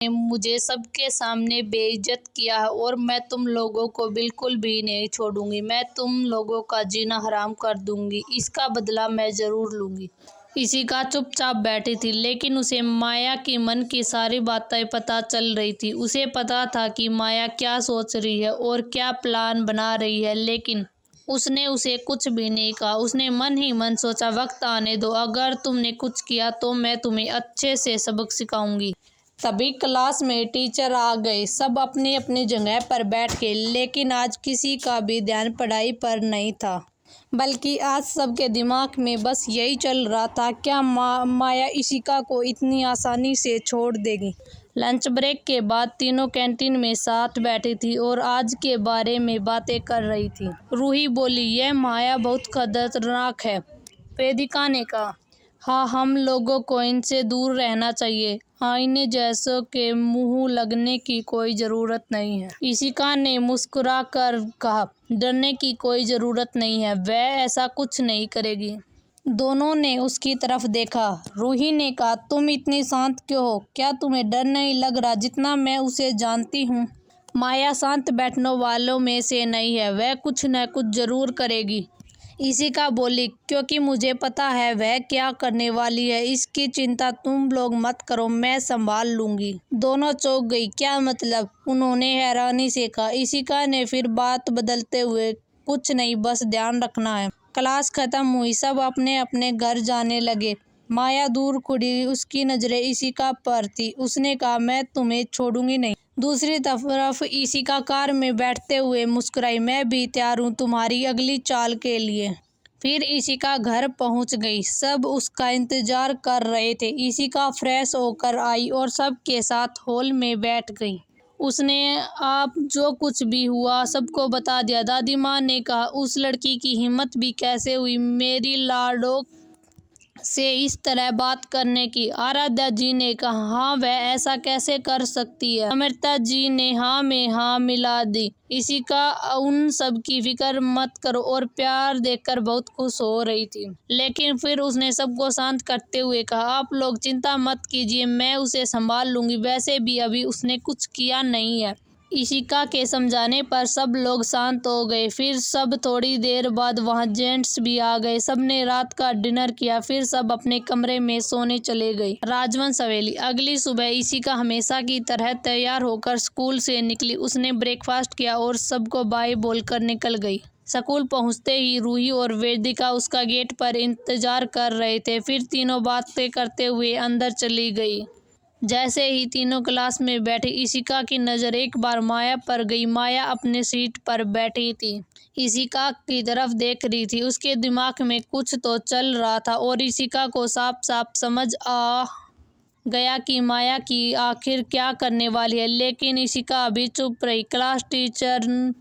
ने मुझे सबके सामने बेइज्जत किया है और मैं तुम लोगों को बिल्कुल भी नहीं छोड़ूंगी। मैं तुम लोगों का जीना हराम कर दूंगी। इसका बदला मैं जरूर लूंगी। इशिका चुपचाप बैठी थी, लेकिन उसे माया की मन की सारी बातें पता चल रही थी। उसे पता था कि माया क्या सोच रही है और क्या प्लान बना रही है, लेकिन उसने उसे कुछ भी नहीं कहा। उसने मन ही मन सोचा, वक्त आने दो, अगर तुमने कुछ किया तो मैं तुम्हें अच्छे से सबक सिखाऊंगी। तभी क्लास में टीचर आ गए। सब अपनी अपनी जगह पर बैठ गए, लेकिन आज किसी का भी ध्यान पढ़ाई पर नहीं था, बल्कि आज सबके दिमाग में बस यही चल रहा था, क्या माया इशिका को इतनी आसानी से छोड़ देगी। लंच ब्रेक के बाद तीनों कैंटीन में साथ बैठी थी और आज के बारे में बातें कर रही थी। रूही बोली, यह माया बहुत खतरनाक है। वेदिका ने कहा, हाँ, हम लोगों को इनसे दूर रहना चाहिए। आईने जैसों के मुंह लगने की कोई जरूरत नहीं है। इशिका ने मुस्कुरा कर कहा, डरने की कोई जरूरत नहीं है, वह ऐसा कुछ नहीं करेगी। दोनों ने उसकी तरफ देखा। रूही ने कहा, तुम इतनी शांत क्यों हो? क्या तुम्हें डर नहीं लग रहा? जितना मैं उसे जानती हूँ, माया शांत बैठने वालों में से नहीं है, वह कुछ न कुछ जरूर करेगी। इशिका बोली, क्योंकि मुझे पता है वह क्या करने वाली है। इसकी चिंता तुम लोग मत करो, मैं संभाल लूंगी। दोनों चौंक गई। क्या मतलब? उन्होंने हैरानी से कहा। इशिका ने फिर बात बदलते हुए, कुछ नहीं, बस ध्यान रखना है। क्लास खत्म हुई, सब अपने अपने घर जाने लगे। माया दूर खड़ी, उसकी नजरें इशिका पर थी। उसने कहा, मैं तुम्हें छोड़ूंगी नहीं। दूसरी तरफ इशिका कार में बैठते हुए मुस्कुराई, मैं भी तैयार हूँ तुम्हारी अगली चाल के लिए। फिर इशिका घर पहुंच गई। सब उसका इंतजार कर रहे थे। इशिका फ्रेश होकर आई और सबके साथ हॉल में बैठ गई। उसने आप जो कुछ भी हुआ सबको बता दिया। दादी माँ ने कहा, उस लड़की की हिम्मत भी कैसे हुई मेरी लाडो से इस तरह बात करने की। आराध्या जी ने कहा, हाँ, वह ऐसा कैसे कर सकती है। अमृता जी ने हाँ में हाँ मिला दी। इशिका, उन सब की फिक्र मत करो, और प्यार देखकर बहुत खुश हो रही थी। लेकिन फिर उसने सबको शांत करते हुए कहा, आप लोग चिंता मत कीजिए, मैं उसे संभाल लूंगी। वैसे भी अभी उसने कुछ किया नहीं है। इशिका के समझाने पर सब लोग शांत हो गए। फिर सब थोड़ी देर बाद वहाँ जेंट्स भी आ गए। सबने रात का डिनर किया, फिर सब अपने कमरे में सोने चले गए। राजवंश हवेली। अगली सुबह इशिका हमेशा की तरह तैयार होकर स्कूल से निकली। उसने ब्रेकफास्ट किया और सबको बाय बोलकर निकल गई। स्कूल पहुंचते ही रूही और वेदिका उसका गेट पर इंतजार कर रहे थे। फिर तीनों बातें करते हुए अंदर चली गई। जैसे ही तीनों क्लास में बैठे, इशिका की नज़र एक बार माया पर गई। माया अपने सीट पर बैठी थी, इशिका की तरफ देख रही थी। उसके दिमाग में कुछ तो चल रहा था और इशिका को साफ साफ समझ आ गया कि माया की आखिर क्या करने वाली है। लेकिन इशिका अभी चुप रही। क्लास टीचर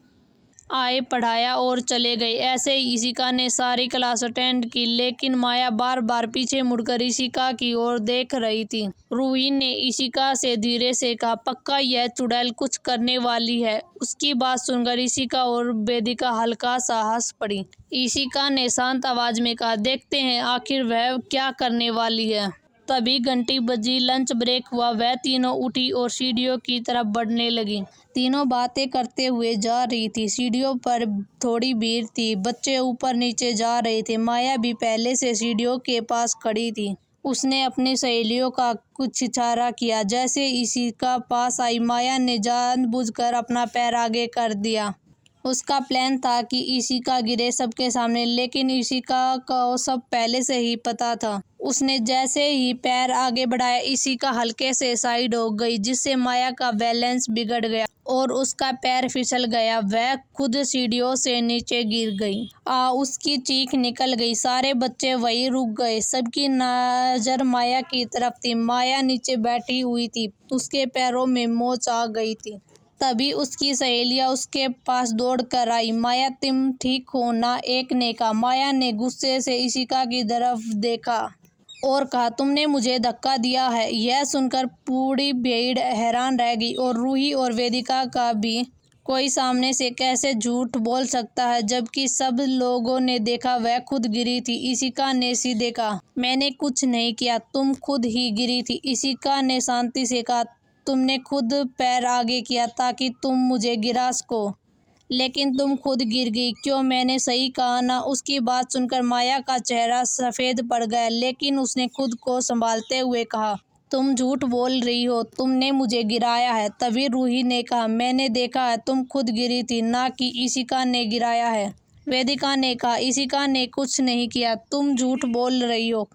आए, पढ़ाया और चले गए। ऐसे ही इशिका ने सारी क्लास अटेंड की, लेकिन माया बार बार पीछे मुड़कर इशिका की ओर देख रही थी। रूही ने इशिका से धीरे से कहा, पक्का यह चुड़ैल कुछ करने वाली है। उसकी बात सुनकर इशिका और वेदिका हल्का सा हंस पड़ी। इशिका ने शांत आवाज में कहा, देखते हैं आखिर वह क्या करने वाली है। तभी घंटी बजी। लंच ब्रेक हुआ। वह तीनों उठी और सीढ़ियों की तरफ बढ़ने लगी। तीनों बातें करते हुए जा रही थी। सीढ़ियों पर थोड़ी भीड़ थी, बच्चे ऊपर नीचे जा रहे थे। माया भी पहले से सीढ़ियों के पास खड़ी थी। उसने अपनी सहेलियों का कुछ इशारा किया। जैसे इशिका पास आई, माया ने जानबूझकर अपना पैर आगे कर दिया। उसका प्लान था कि इशिका गिरे सबके सामने, लेकिन इशिका को सब पहले से ही पता था। उसने जैसे ही पैर आगे बढ़ाया, इशिका हल्के से साइड हो गई, जिससे माया का बैलेंस बिगड़ गया और उसका पैर फिसल गया। वह खुद सीढ़ियों से नीचे गिर गई। उसकी चीख निकल गई। सारे बच्चे वहीं रुक गए। सबकी नजर माया की तरफ थी। माया नीचे बैठी हुई थी, उसके पैरों में मोच आ गई थी। तभी उसकी सहेलियां उसके पास दौड़ कर आई। माया, तुम ठीक हो ना? एक ने कहा। माया ने गुस्से से इशिका की तरफ देखा और कहा, तुमने मुझे धक्का दिया है। यह सुनकर पूरी भीड़ हैरान रह गई और रूही और वेदिका का भी। कोई सामने से कैसे झूठ बोल सकता है, जबकि सब लोगों ने देखा वह खुद गिरी थी। इशिका ने सीधे कहा, मैंने कुछ नहीं किया, तुम खुद ही गिरी थी। इशिका ने शांति से कहा, तुमने खुद पैर आगे किया ताकि तुम मुझे गिरा सको, लेकिन तुम खुद गिर गई। क्यों, मैंने सही कहा ना? उसकी बात सुनकर माया का चेहरा सफ़ेद पड़ गया, लेकिन उसने खुद को संभालते हुए कहा, तुम झूठ बोल रही हो, तुमने मुझे गिराया है। तभी रूही ने कहा, मैंने देखा है, तुम खुद गिरी थी, ना कि इशिका ने गिराया है। वेदिका ने कहा, इशिका ने कुछ नहीं किया, तुम झूठ बोल रही हो।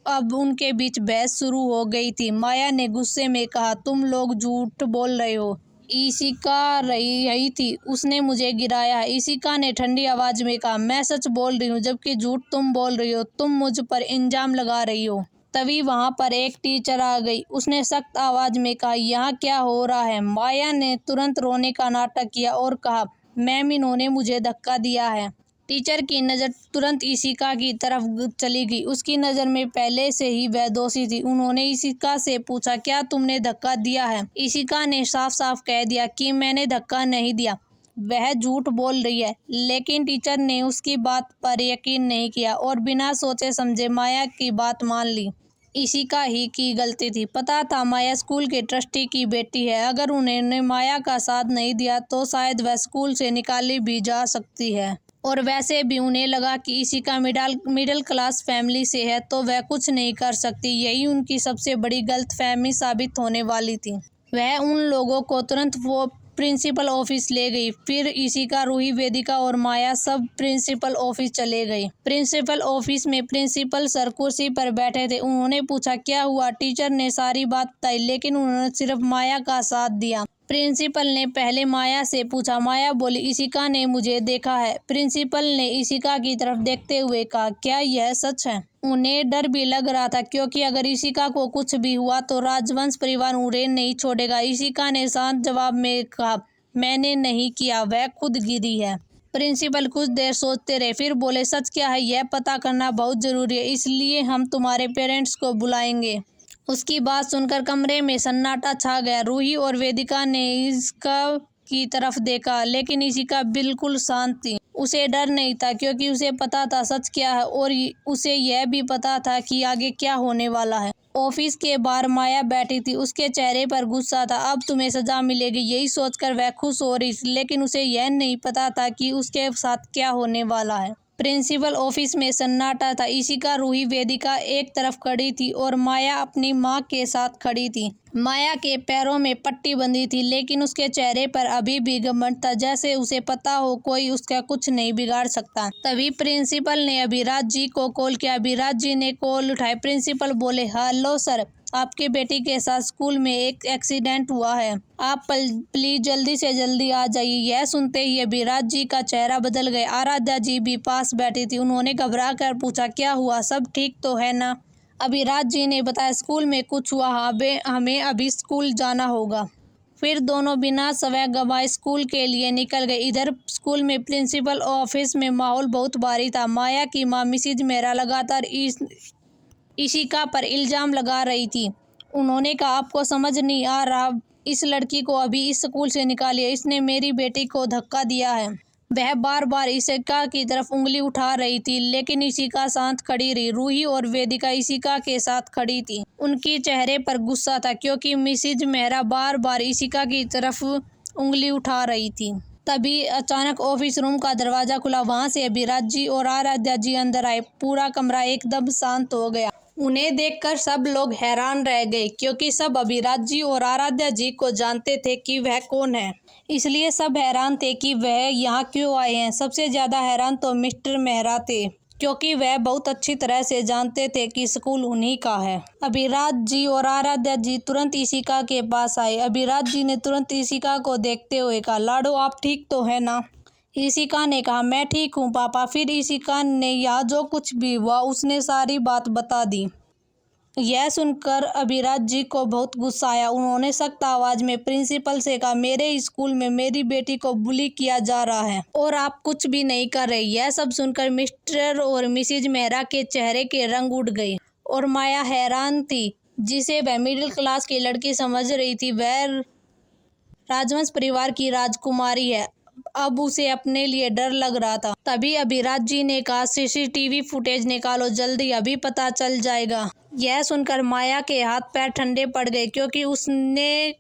अब उनके बीच बहस शुरू हो गई थी। माया ने गुस्से में कहा, तुम लोग झूठ बोल रहे हो, इशिका यही थी, उसने मुझे गिराया है। इशिका ने ठंडी आवाज में कहा, मैं सच बोल रही हूँ, जबकि झूठ तुम बोल रही हो, तुम मुझ पर इल्जाम लगा रही हो। तभी वहां पर एक टीचर आ गई। उसने सख्त आवाज में कहा, यहाँ क्या हो रहा है? माया ने तुरंत रोने का नाटक किया और कहा, मैम, इन्होंने मुझे धक्का दिया है। टीचर की नज़र तुरंत इशिका की तरफ चली गई। उसकी नज़र में पहले से ही वह दोषी थी। उन्होंने इशिका से पूछा, क्या तुमने धक्का दिया है? इशिका ने साफ साफ कह दिया कि मैंने धक्का नहीं दिया, वह झूठ बोल रही है। लेकिन टीचर ने उसकी बात पर यकीन नहीं किया और बिना सोचे समझे माया की बात मान ली। इशिका ही की गलती थी। पता था माया स्कूल के ट्रस्टी की बेटी है। अगर उन्होंने माया का साथ नहीं दिया तो शायद वह स्कूल से निकाली भी जा सकती है। और वैसे भी उन्हें लगा कि इशिका मिडिल क्लास फैमिली से है तो वह कुछ नहीं कर सकती। यही उनकी सबसे बड़ी गलतफहमी साबित होने वाली थी। वह उन लोगों को तुरंत वो प्रिंसिपल ऑफिस ले गई। फिर इशिका, रूही, वेदिका और माया सब प्रिंसिपल ऑफिस चले गए। प्रिंसिपल ऑफिस में प्रिंसिपल सर कुर्सी पर बैठे थे। उन्होंने पूछा, क्या हुआ? टीचर ने सारी बात बताई, लेकिन उन्होंने सिर्फ माया का साथ दिया। प्रिंसिपल ने पहले माया से पूछा। माया बोली, इशिका ने मुझे देखा है। प्रिंसिपल ने इशिका की तरफ देखते हुए कहा, क्या यह सच है? उन्हें डर भी लग रहा था, क्योंकि अगर इशिका को कुछ भी हुआ तो राजवंश परिवार उन्हें नहीं छोड़ेगा। इशिका ने शांत जवाब में कहा, मैंने नहीं किया, वह खुद गिरी है। प्रिंसिपल कुछ देर सोचते रहे, फिर बोले, सच क्या है यह पता करना बहुत जरूरी है, इसलिए हम तुम्हारे पेरेंट्स को बुलाएंगे। उसकी बात सुनकर कमरे में सन्नाटा छा गया। रूही और वेदिका ने इशिका की तरफ देखा, लेकिन इशिका बिल्कुल शांत थी। उसे डर नहीं था, क्योंकि उसे पता था सच क्या है, और उसे यह भी पता था कि आगे क्या होने वाला है। ऑफिस के बाहर माया बैठी थी। उसके चेहरे पर गुस्सा था। अब तुम्हें सजा मिलेगी, यही सोचकर वह खुश हो रही थी, लेकिन उसे यह नहीं पता था कि उसके साथ क्या होने वाला है। प्रिंसिपल ऑफिस में सन्नाटा था। इशिका, रूही, वेदिका एक तरफ खड़ी थी और माया अपनी माँ के साथ खड़ी थी। माया के पैरों में पट्टी बंधी थी, लेकिन उसके चेहरे पर अभी भी घमंड था, जैसे उसे पता हो कोई उसका कुछ नहीं बिगाड़ सकता। तभी प्रिंसिपल ने अभिराज जी को कॉल किया। अभिराज जी ने कॉल उठाई। प्रिंसिपल बोले, हेलो सर, आपके बेटी के साथ स्कूल में एक एक्सीडेंट हुआ है, आप प्लीज जल्दी से जल्दी आ जाइए। यह सुनते ही अभिराज जी का चेहरा बदल गया। आराध्या जी भी पास बैठी थी। उन्होंने घबरा कर पूछा, क्या हुआ, सब ठीक तो है ना? अभिराज जी ने बताया, स्कूल में कुछ हुआ, हमें अभी स्कूल जाना होगा। फिर दोनों बिना समय गंवाए स्कूल के लिए निकल गए। इधर स्कूल में प्रिंसिपल ऑफिस में माहौल बहुत भारी था। माया की माँ मिसिज मेहरा लगातार इशिका पर इल्जाम लगा रही थी। उन्होंने कहा, आपको समझ नहीं आ रहा, इस लड़की को अभी इस स्कूल से निकालिए, इसने मेरी बेटी को धक्का दिया है। वह बार बार इशिका की तरफ उंगली उठा रही थी, लेकिन इशिका शांत खड़ी रही। रूही और वेदिका इशिका के साथ खड़ी थी। उनके चेहरे पर गुस्सा था, क्योंकि मिसिज मेहरा बार बार इशिका की तरफ उंगली उठा रही थी। तभी अचानक ऑफिस रूम का दरवाजा खुला। वहां से अभिराज जी और आराध्या जी अंदर आए। पूरा कमरा एकदम शांत हो गया। उन्हें देखकर सब लोग हैरान रह गए, क्योंकि सब अभिराज जी और आराध्या जी को जानते थे कि वह कौन है। इसलिए सब हैरान थे कि वह यहाँ क्यों आए हैं। सबसे ज्यादा हैरान तो मिस्टर मेहरा थे, क्योंकि वह बहुत अच्छी तरह से जानते थे कि स्कूल उन्हीं का है। अभिराज जी और आराध्या जी तुरंत इशिका के पास आए। अभिराज जी ने तुरंत इशिका को देखते हुए कहा, लाडो, आप ठीक तो है ना? इशिका ने कहा, मैं ठीक हूँ पापा। फिर इशिका ने यहाँ जो कुछ भी हुआ उसने सारी बात बता दी। यह सुनकर अभिराज जी को बहुत गुस्सा आया। उन्होंने सख्त आवाज में प्रिंसिपल से कहा, मेरे स्कूल में मेरी बेटी को बुली किया जा रहा है और आप कुछ भी नहीं कर रहे। यह सब सुनकर मिस्टर और मिसिज मेहरा के चेहरे के रंग उड़ गए और माया हैरान थी, जिसे वह मिडिल क्लास की लड़की समझ रही थी, वह राजवंश परिवार की राजकुमारी है। अब उसे अपने लिए डर लग रहा था। तभी अभिराज जी ने कहा, सीसीटीवी फुटेज निकालो जल्दी, अभी पता चल जाएगा। यह सुनकर माया के हाथ पैर ठंडे पड़ गए, क्योंकि उसने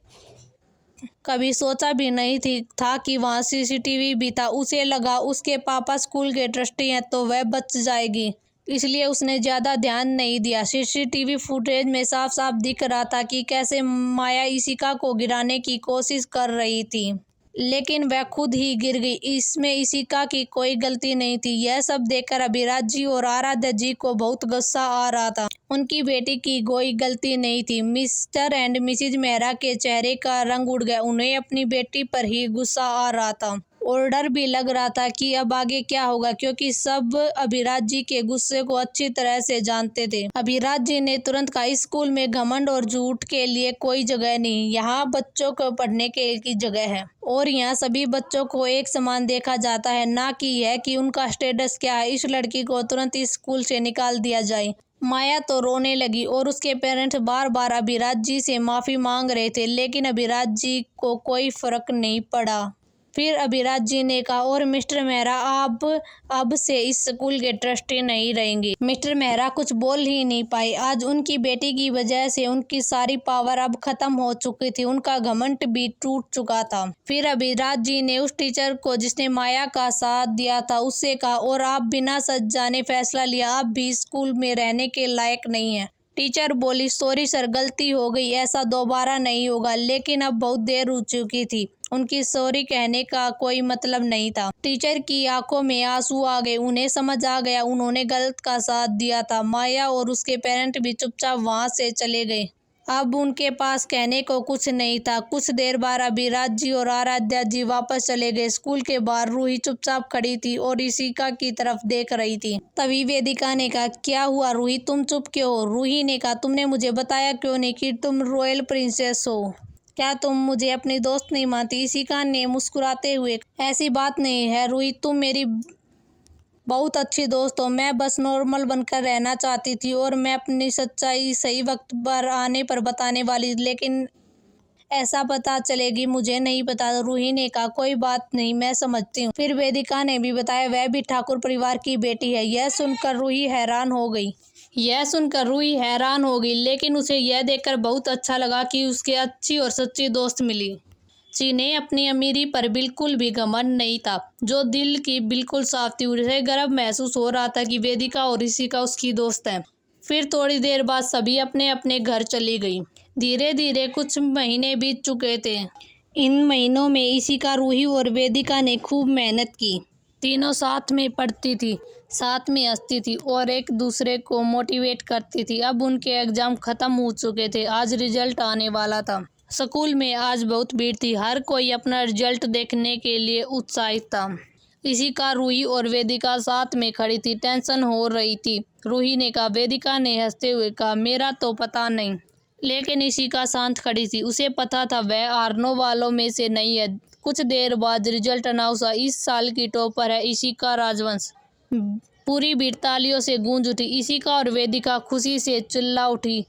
कभी सोचा भी नहीं थी था कि वहाँ सीसीटीवी भी था। उसे लगा उसके पापा स्कूल के ट्रस्टी हैं तो वह बच जाएगी, इसलिए उसने ज़्यादा ध्यान नहीं दिया। सीसीटीवी फुटेज में साफ साफ दिख रहा था कि कैसे माया इशिका को गिराने की कोशिश कर रही थी, लेकिन वह खुद ही गिर गई। इसमें इशिका की कोई गलती नहीं थी। यह सब देखकर अभिराज जी और आराध्या जी को बहुत गुस्सा आ रहा था। उनकी बेटी की कोई गलती नहीं थी। मिस्टर एंड मिसिज मेहरा के चेहरे का रंग उड़ गया। उन्हें अपनी बेटी पर ही गुस्सा आ रहा था और डर भी लग रहा था कि अब आगे क्या होगा, क्योंकि सब अभिराज जी के गुस्से को अच्छी तरह से जानते थे। अभिराज जी ने तुरंत कहा, इस स्कूल में घमंड और झूठ के लिए कोई जगह नहीं। यहाँ बच्चों को पढ़ने की जगह है और यहाँ सभी बच्चों को एक समान देखा जाता है, ना कि यह कि उनका स्टेटस क्या है। इस लड़की को तुरंत इस स्कूल से निकाल दिया जाए। माया तो रोने लगी और उसके पेरेंट्स बार बार अभिराज जी से माफी मांग रहे थे, लेकिन अभिराज जी को कोई फर्क नहीं पड़ा। फिर अभिराज जी ने कहा, और मिस्टर मेहरा आप अब से इस स्कूल के ट्रस्टी नहीं रहेंगे। मिस्टर मेहरा कुछ बोल ही नहीं पाए। आज उनकी बेटी की वजह से उनकी सारी पावर अब खत्म हो चुकी थी। उनका घमंड भी टूट चुका था। फिर अभिराज जी ने उस टीचर को जिसने माया का साथ दिया था उससे कहा, और आप बिना सच जाने फैसला लिया, आप भी स्कूल में रहने के लायक नहीं है। टीचर बोली, सॉरी सर, गलती हो गई, ऐसा दोबारा नहीं होगा। लेकिन अब बहुत देर हो चुकी थी। उनकी सॉरी कहने का कोई मतलब नहीं था। टीचर की आंखों में आंसू आ गए। उन्हें समझ आ गया उन्होंने गलत का साथ दिया था। माया और उसके पेरेंट भी चुपचाप वहां से चले गए। अब उनके पास कहने को कुछ नहीं था। कुछ देर बाद अभिराज जी और आराध्या जी वापस चले गए। स्कूल के बाहर रूही चुपचाप खड़ी थी और इशिका की तरफ देख रही थी। तभी वेदिका ने कहा, क्या हुआ रूही, तुम चुप क्यों हो? रूही ने कहा, तुमने मुझे बताया क्यों नहीं कि तुम रॉयल प्रिंसेस हो? क्या तुम मुझे अपनी दोस्त नहीं मानती? इशिका ने मुस्कुराते हुए, ऐसी बात नहीं है रूही, तुम मेरी बहुत अच्छी दोस्त हो। मैं बस नॉर्मल बनकर रहना चाहती थी और मैं अपनी सच्चाई सही वक्त पर आने पर बताने वाली, लेकिन ऐसा पता चलेगी मुझे नहीं पता। रूही ने कहा, कोई बात नहीं, मैं समझती हूँ। फिर वेदिका ने भी बताया, वह भी ठाकुर परिवार की बेटी है। यह सुनकर रूही हैरान हो गई, लेकिन उसे यह देखकर बहुत अच्छा लगा कि उसके अच्छी और सच्ची दोस्त मिली, जिन्हें अपनी अमीरी पर बिल्कुल भी घमंड नहीं था, जो दिल की बिल्कुल साफ थी। उसे गर्व महसूस हो रहा था कि वेदिका और इशिका उसकी दोस्त हैं। फिर थोड़ी देर बाद सभी अपने अपने घर चली गई। धीरे धीरे कुछ महीने बीत चुके थे। इन महीनों में इशिका, रूही और वेदिका ने खूब मेहनत की। तीनों साथ में पढ़ती थी, साथ में हंसती थी और एक दूसरे को मोटिवेट करती थी। अब उनके एग्जाम खत्म हो चुके थे। आज रिजल्ट आने वाला था। स्कूल में आज बहुत भीड़ थी। हर कोई अपना रिजल्ट देखने के लिए उत्साहित था। इशिका, रूही और वेदिका साथ में खड़ी थी, टेंशन हो रही थी। रूही ने कहा, वेदिका ने हंसते हुए कहा, मेरा तो पता नहीं। लेकिन इशिका शांत खड़ी थी। उसे पता था वह आर्नो वालों में से नहीं है। कुछ देर बाद रिजल्ट अनाउंस हुआ। इस साल की टॉपर है इशिका राजवंश। पूरी भीड़ तालियों से गूंज उठी। इशिका और वेदिका खुशी से चिल्ला उठी,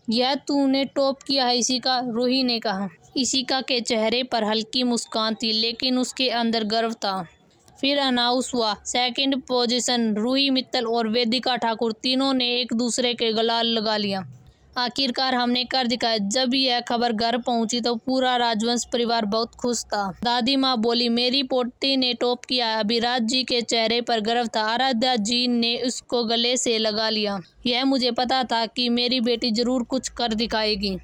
यह तूने टॉप किया है इशिका, रूही ने कहा। इशिका के चेहरे पर हल्की मुस्कान थी, लेकिन उसके अंदर गर्व था। फिर अनाउंस हुआ, सेकंड पोजीशन रूही मित्तल और वेदिका ठाकुर, तीनों ने एक दूसरे के गला लगा लिया। आखिरकार हमने कर दिखाया। जब यह खबर घर पहुंची तो पूरा राजवंश परिवार बहुत खुश था। दादी माँ बोली, मेरी पोती ने टॉप किया। अभिराज जी के चेहरे पर गर्व था। आराध्या जी ने उसको गले से लगा लिया। यह मुझे पता था कि मेरी बेटी जरूर कुछ कर दिखाएगी।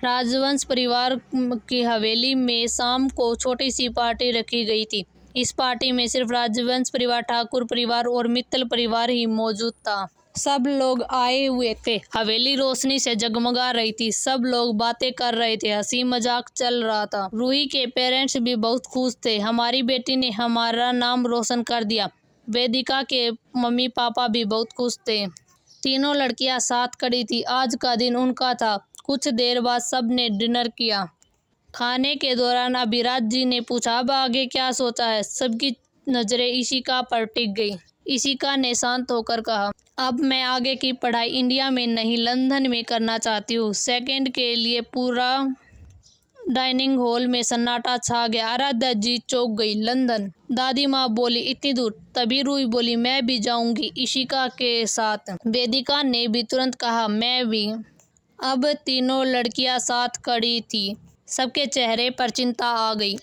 राजवंश परिवार की हवेली में शाम को छोटी सी पार्टी रखी गई थी। इस पार्टी में सिर्फ राजवंश परिवार, ठाकुर परिवार और मित्तल परिवार ही मौजूद था। सब लोग आए हुए थे। हवेली रोशनी से जगमगा रही थी। सब लोग बातें कर रहे थे, हंसी मजाक चल रहा था। रूही के पेरेंट्स भी बहुत खुश थे। हमारी बेटी ने हमारा नाम रोशन कर दिया। वेदिका के मम्मी पापा भी बहुत खुश थे। तीनों लड़कियां साथ खड़ी थी। आज का दिन उनका था। कुछ देर बाद सब ने डिनर किया। खाने के दौरान अभिराज जी ने पूछा, अब आगे क्या सोचा है? सबकी नजरें इशिका पर टिक गई। इशिका ने शांत होकर कहा, अब मैं आगे की पढ़ाई इंडिया में नहीं लंदन में करना चाहती हूँ। सेकंड के लिए पूरा डाइनिंग हॉल में सन्नाटा छा गया। आराध्या जी चौंक गई। लंदन? दादी माँ बोली, इतनी दूर? तभी रूही बोली, मैं भी जाऊंगी इशिका के साथ। वेदिका ने भी तुरंत कहा, मैं भी। अब तीनों लड़कियां साथ खड़ी थी। सबके चेहरे पर चिंता आ गई।